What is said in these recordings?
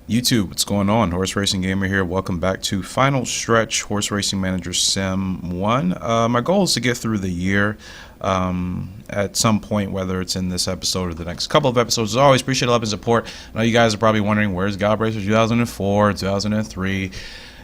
YouTube, what's going on? Horse Racing Gamer here. Welcome back to Final Stretch Horse Racing Manager Sim 1. My goal is to get through the year at some point, whether it's in this episode or the next couple of episodes. As always, appreciate the love and support. I know you guys are probably wondering, where's Gallop Racer 2004, 2003?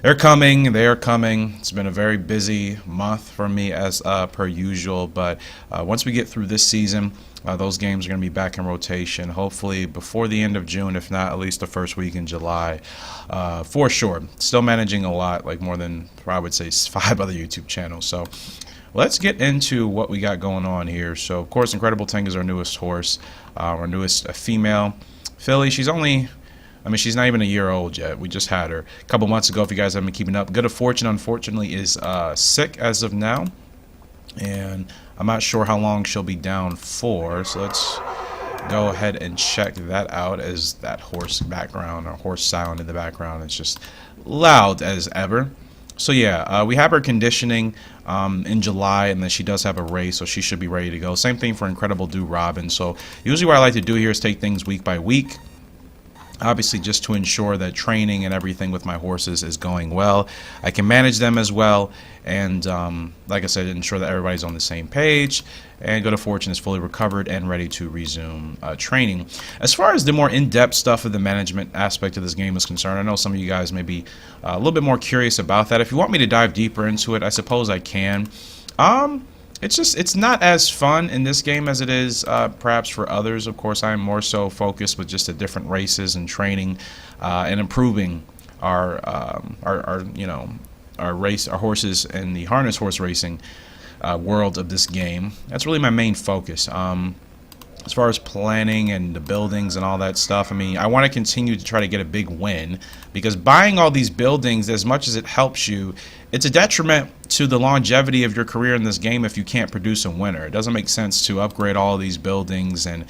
They're coming. They are coming. It's been a very busy month for me as per usual, but once we get through this season, those games are going to be back in rotation, hopefully before the end of June, if not at least the first week in July, for sure. Still managing a lot, like more than, I would say, 5 other YouTube channels. So let's get into what we got going on here. So, of course, Incredible Tank is our newest horse, our newest female filly. She's only... she's not even a year old yet. We just had her a couple months ago, if you guys haven't been keeping up. Good of Fortune, unfortunately, is sick as of now. And I'm not sure how long she'll be down for. So let's go ahead and check that out, as that horse background or horse sound in the background is just loud as ever. So yeah, we have her conditioning in July, and then she does have a race, so she should be ready to go. Same thing for Incredible Do Robin. So usually what I like to do here is take things week by week. Obviously, just to ensure that training and everything with my horses is going well. I can manage them as well, and like I said, ensure that everybody's on the same page. And Good of Fortune is fully recovered and ready to resume training. As far as the more in-depth stuff of the management aspect of this game is concerned, I know some of you guys may be a little bit more curious about that. If you want me to dive deeper into it, I suppose I can. It's not as fun in this game as it is perhaps for others. Of course, I'm more so focused with just the different races and training and improving our horses in the harness horse racing world of this game. That's really my main focus. As far as planning and the buildings and all that stuff, I want to continue to try to get a big win, because buying all these buildings, as much as it helps you, it's a detriment to the longevity of your career in this game if you can't produce a winner. It doesn't make sense to upgrade all of these buildings and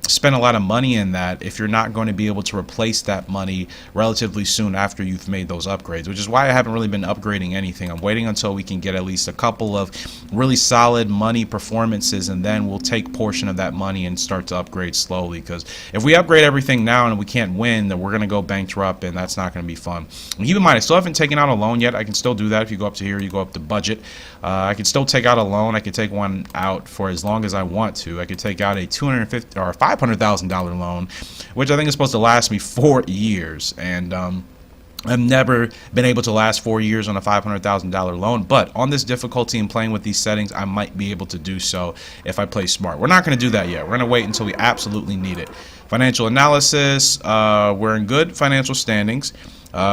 spend a lot of money in that if you're not going to be able to replace that money relatively soon after you've made those upgrades, which is why I haven't really been upgrading anything. I'm waiting until we can get at least a couple of really solid money performances, and then we'll take portion of that money and start to upgrade slowly, because if we upgrade everything now and we can't win, then we're going to go bankrupt, and that's not going to be fun. And keep in mind, I still haven't taken out a loan yet. I can still do that. If you go up to here, you go up to budget. I can still take out a loan. I can take one out for as long as I want to. I could take out a $250,000 or $500,000 loan, which I think is supposed to last me 4 years, and I've never been able to last 4 years on a $500,000 loan, but on this difficulty and playing with these settings, I might be able to do so if I play smart. We're not going to do that yet. We're going to wait until we absolutely need it. Financial analysis, we're in good financial standings.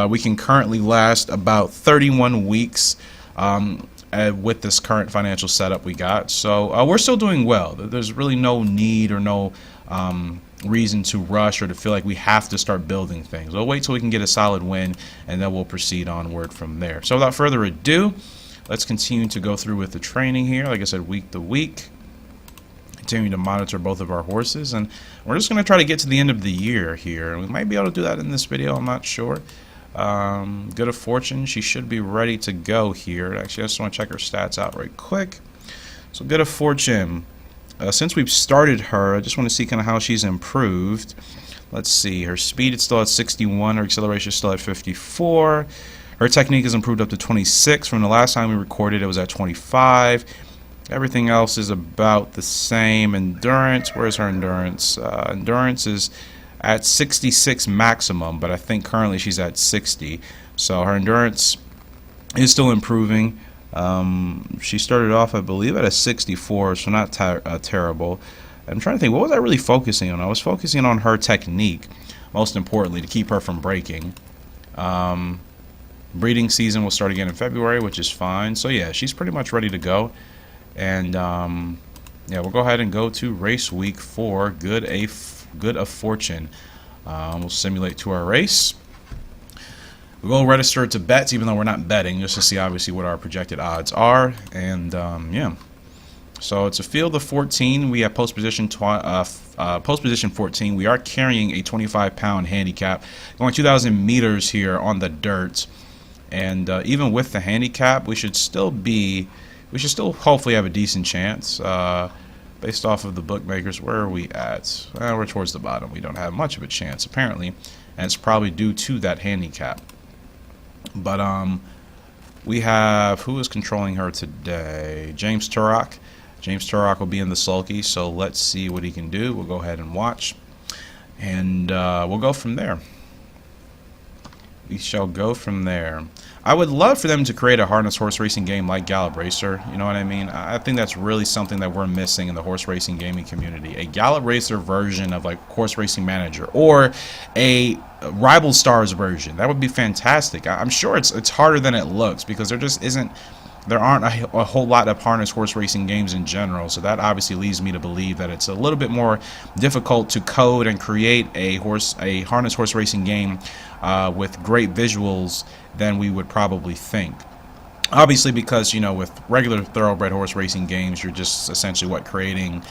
We can currently last about 31 weeks with this current financial setup we got. So we're still doing well. There's really no need or no reason to rush or to feel like we have to start building things. We'll wait till we can get a solid win, and then we'll proceed onward from there. So without further ado, let's continue to go through with the training here. Like I said, week to week, continuing to monitor both of our horses, and we're just going to try to get to the end of the year here. And we might be able to do that in this video, I'm not sure. Good of Fortune, she should be ready to go here. Actually, I just want to check her stats out right quick. So Good of Fortune, since we've started her, I just want to see kind of how she's improved. Let's see, her speed is still at 61, her acceleration is still at 54. Her technique has improved up to 26. From the last time we recorded, it was at 25. Everything else is about the same. Endurance, where's her endurance? Endurance is at 66 maximum, but I think currently she's at 60. So her endurance is still improving. She started off, I believe, at a 64, so not terrible. I'm trying to think, what was I really focusing on? I was focusing on her technique, most importantly, to keep her from breaking. Breeding season will start again in February, which is fine. So yeah, she's pretty much ready to go. And yeah, we'll go ahead and go to race week 4, Good of Fortune. We'll simulate to our race. We'll register to bets, even though we're not betting, just to see obviously what our projected odds are. And yeah, so it's a field of 14. We have post position 14. We are carrying a 25-pound handicap, going 2,000 meters here on the dirt. And even with the handicap, we should still hopefully have a decent chance. Based off of the bookmakers, where are we at? We're towards the bottom. We don't have much of a chance, apparently. and it's probably due to that handicap. But we have, who is controlling her today? James Turok. James Turok will be in the sulky, so let's see what he can do. We'll go ahead and watch, and we'll go from there. We shall go from there. I would love for them to create a harness horse racing game like Gallop Racer. You know what I mean? I think that's really something that we're missing in the horse racing gaming community. A Gallop Racer version of like Horse Racing Manager, or a Rival Stars version. That would be fantastic. I'm sure it's harder than it looks, because there aren't a whole lot of harness horse racing games in general, so that obviously leads me to believe that it's a little bit more difficult to code and create a harness horse racing game with great visuals than we would probably think. Obviously, because, you know, with regular thoroughbred horse racing games, you're just essentially creating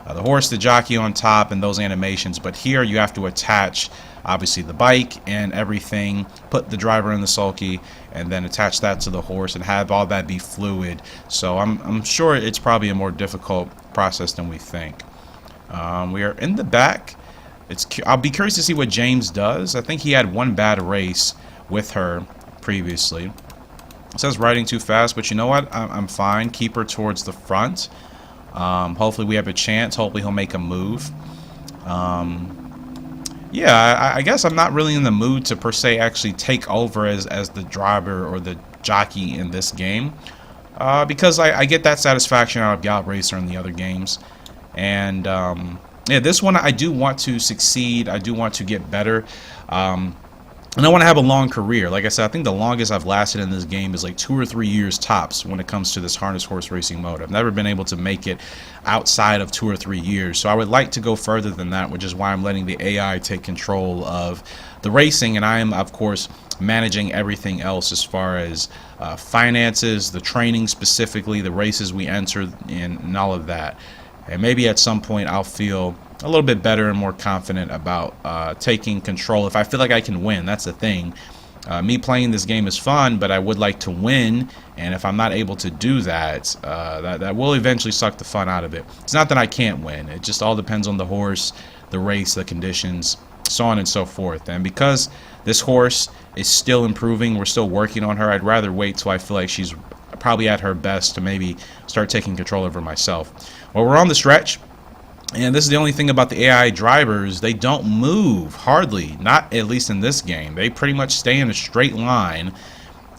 the horse, the jockey on top, and those animations. But here you have to attach, obviously, the bike and everything, put the driver in the sulky, and then attach that to the horse and have all that be fluid. So I'm sure it's probably a more difficult process than we think. We are in the back. I'll be curious to see what James does. I think he had one bad race with her previously. It says riding too fast, but you know what? I'm fine. Keep her towards the front. Hopefully we have a chance. Hopefully he'll make a move. Yeah, I guess I'm not really in the mood to per se actually take over as the driver or the jockey in this game, because I get that satisfaction out of Gallop Racer and the other games. And yeah, this one I do want to succeed. I do want to get better. And I want to have a long career. Like I said, I think the longest I've lasted in this game is like 2 or 3 years tops when it comes to this harness horse racing mode. I've never been able to make it outside of 2 or 3 years. So I would like to go further than that, which is why I'm letting the AI take control of the racing. And I am, of course, managing everything else as far as finances, the training specifically, the races we enter in, and all of that. And maybe at some point I'll feel a little bit better and more confident about taking control. If I feel like I can win, that's the thing. Me playing this game is fun, but I would like to win. And if I'm not able to do that, that will eventually suck the fun out of it. It's not that I can't win. It just all depends on the horse, the race, the conditions, so on and so forth. And because this horse is still improving, we're still working on her, I'd rather wait till I feel like she's probably at her best to maybe start taking control over myself. Well, we're on the stretch. And this is the only thing about the AI drivers, they don't move, hardly, not at least in this game. They pretty much stay in a straight line,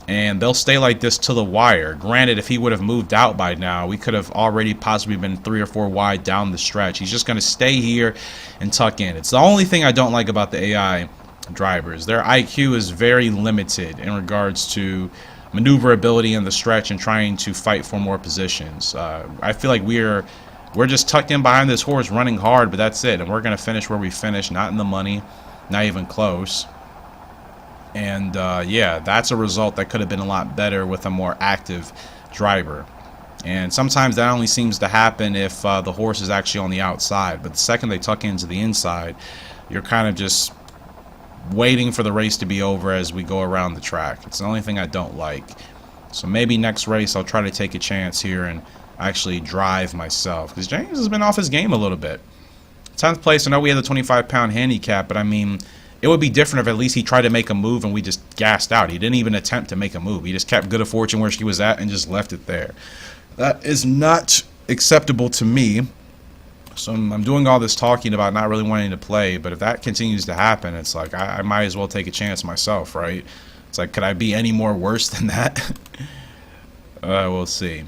and they'll stay like this to the wire. Granted, if he would have moved out by now, we could have already possibly been 3 or 4 wide down the stretch. He's just going to stay here and tuck in. It's the only thing I don't like about the AI drivers. Their IQ is very limited in regards to maneuverability in the stretch and trying to fight for more positions. I feel like we're just tucked in behind this horse running hard, but that's it. And we're going to finish where we finished, not in the money, not even close. And yeah, that's a result that could have been a lot better with a more active driver. And sometimes that only seems to happen if the horse is actually on the outside. But the second they tuck into the inside, you're kind of just waiting for the race to be over as we go around the track. It's the only thing I don't like. So maybe next race I'll try to take a chance here and actually drive myself, because James has been off his game a little bit. 10th place, I know we had the 25-pound handicap, but I mean, it would be different if at least he tried to make a move and we just gassed out. He didn't even attempt to make a move. He just kept Good of Fortune where she was at and just left it there. That is not acceptable to me. So I'm doing all this talking about not really wanting to play, but if that continues to happen, it's like I might as well take a chance myself, right? It's like, could I be any more worse than that? We'll see.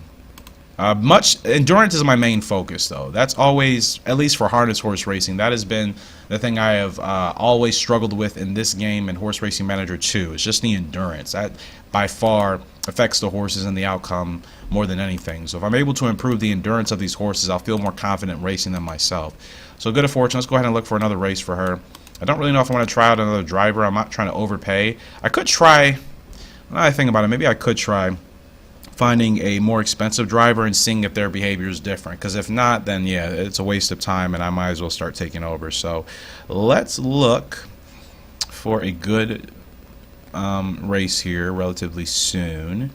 Much endurance is my main focus, though. That's always, at least for harness horse racing, that has been the thing I have always struggled with in this game and Horse Racing Manager 2. It's just the endurance. That by far affects the horses and the outcome more than anything. So if I'm able to improve the endurance of these horses, I'll feel more confident racing them myself. So Good of Fortune, let's go ahead and look for another race for her. I don't really know if I want to try out another driver. I'm not trying to overpay. I could try, now I think about it, maybe I could try finding a more expensive driver and seeing if their behavior is different, because if not, then yeah, it's a waste of time and I might as well start taking over. So let's look for a good race here relatively soon.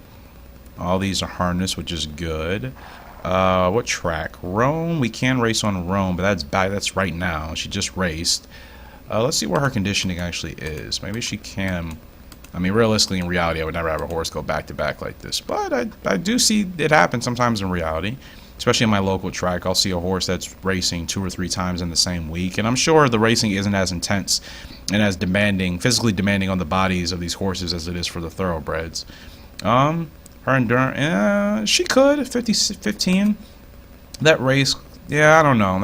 All these are harness, which is good. What track? Rome. We can race on Rome, but that's right now. She just raced. Let's see where her conditioning actually is. Maybe she can. I mean, realistically, in reality, I would never have a horse go back-to-back like this. But I do see it happen sometimes in reality. Especially in my local track, I'll see a horse that's racing 2 or 3 times in the same week. And I'm sure the racing isn't as intense and as demanding, physically demanding on the bodies of these horses as it is for the thoroughbreds. Her endurance, she could, 15. That race, yeah, I don't know.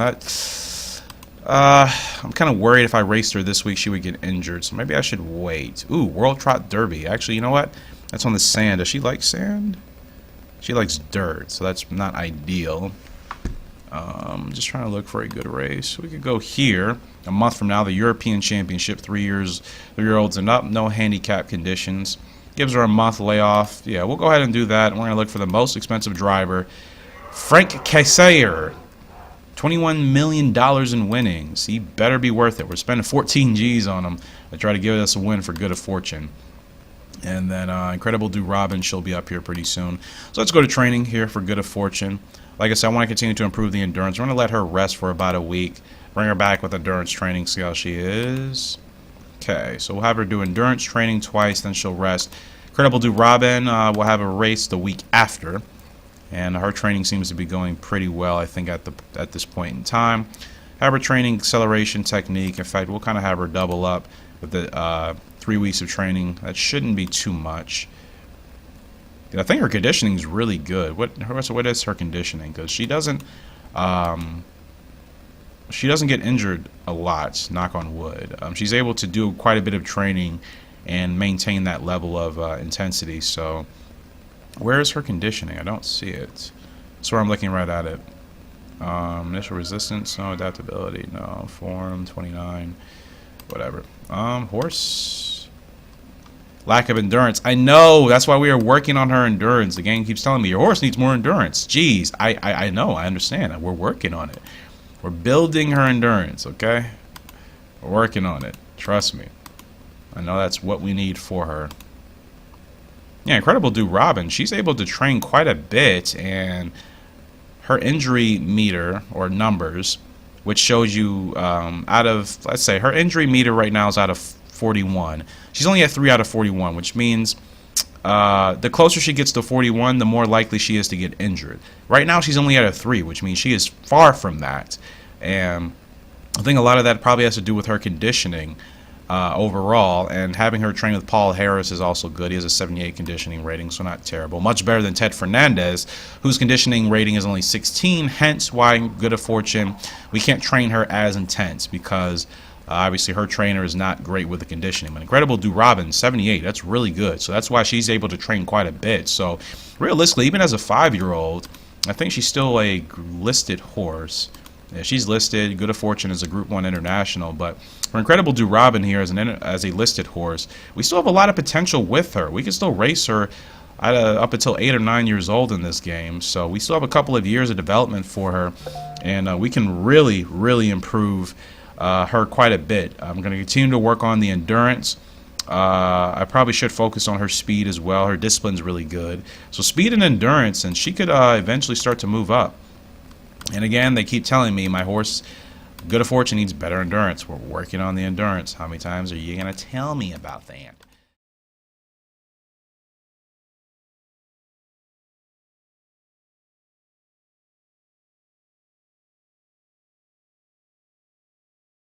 I'm kind of worried if I raced her this week, she would get injured. So maybe I should wait. Ooh, World Trot Derby. Actually, you know what? That's on the sand. Does she like sand? She likes dirt, so that's not ideal. Just trying to look for a good race. We could go here. A month from now, the European Championship, 3-year-olds and up, no handicap conditions. Gives her a month layoff. Yeah, we'll go ahead and do that. We're going to look for the most expensive driver, Frank Kayser. $21 million in winnings. He better be worth it. We're spending 14 G's on him to try to give us a win for Good of Fortune. And then Incredible Do Robin, she'll be up here pretty soon. So let's go to training here for Good of Fortune. Like I said, I want to continue to improve the endurance. We're going to let her rest for about a week. Bring her back with endurance training, see how she is. Okay, so we'll have her do endurance training twice, then she'll rest. Incredible Do Robin, we'll have a race the week after. And her training seems to be going pretty well, I think, at this point in time. Have her training acceleration technique. In fact, we'll kind of have her double up with the 3 weeks of training. That shouldn't be too much. I think her conditioning is really good. What is her conditioning? Because she doesn't get injured a lot. Knock on wood. She's able to do quite a bit of training and maintain that level of intensity. So, where is her conditioning? I don't see it. That's where I'm looking right at it. Initial resistance, no. Adaptability, no. Form 29. Whatever. Horse. Lack of endurance. I know. That's why we are working on her endurance. The game keeps telling me your horse needs more endurance. Jeez, I know. I understand. We're working on it. We're building her endurance. Okay. We're working on it. Trust me. I know that's what we need for her. Yeah, Incredible Do Robin. She's able to train quite a bit, and her injury meter or numbers, which shows you out of, let's say, her injury meter right now is out of 41. She's only at 3 out of 41, which means the closer she gets to 41, the more likely she is to get injured. Right now, she's only at a 3, which means she is far from that. And I think a lot of that probably has to do with her conditioning overall, and having her train with Paul Harris is also good. He has a 78 conditioning rating, so not terrible. Much better than Ted Fernandez, whose conditioning rating is only 16, hence why Good of Fortune, we can't train her as intense because obviously her trainer is not great with the conditioning. But Incredible Do Robin, 78, that's really good. So that's why she's able to train quite a bit. So realistically, even as a 5-year-old, I think she's still a listed horse. Yeah, she's listed. Good of Fortune is a Group 1 international, but for Incredible Do Robin here as a listed horse, we still have a lot of potential with her. We can still race her up until 8 or 9 years old in this game, so we still have a couple of years of development for her, and we can really, really improve her quite a bit. I'm going to continue to work on the endurance. I probably should focus on her speed as well. Her discipline's really good. So speed and endurance, and she could eventually start to move up. And again, they keep telling me my horse, Good of Fortune, needs better endurance. We're working on the endurance. How many times are you going to tell me about that?